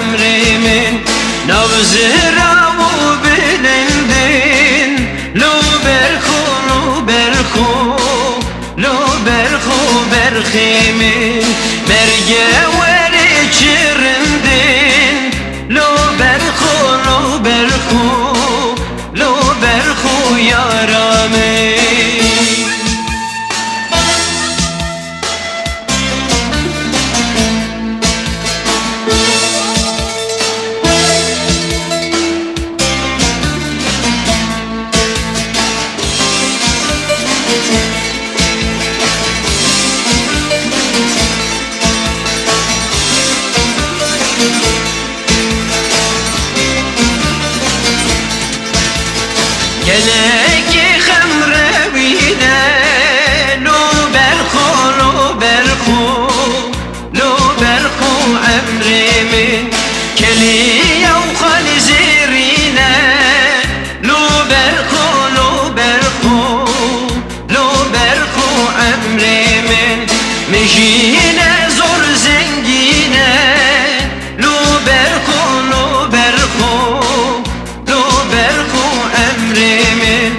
emrimin nabzıra bu bilindin. Lo berhu berhimin merge veri çirindin. Lo berhu yaramin. Geleki xemrevine lo berhu emrimin keliye ukhal zirine. Lo berhu emrimin mejine zor zengine. Lo berhu emrimin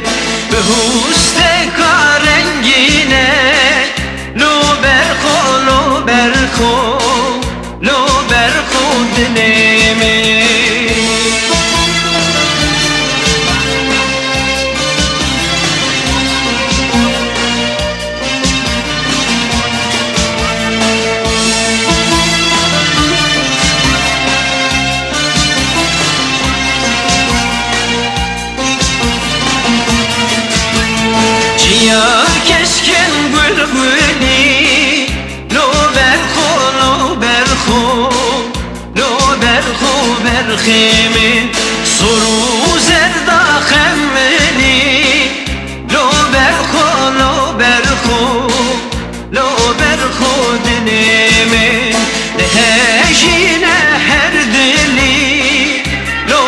behuste karengine. Lo berhu dilimin. Ya keskin bülbüli lo berhu berhimin suru zerda khemmeli. Lo berhu dilimin dehejine her dili. Lo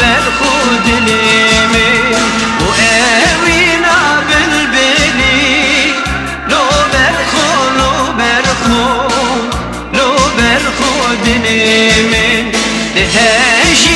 berhu dilimin bu evina bilbili. Lo berhu dilimin dehejine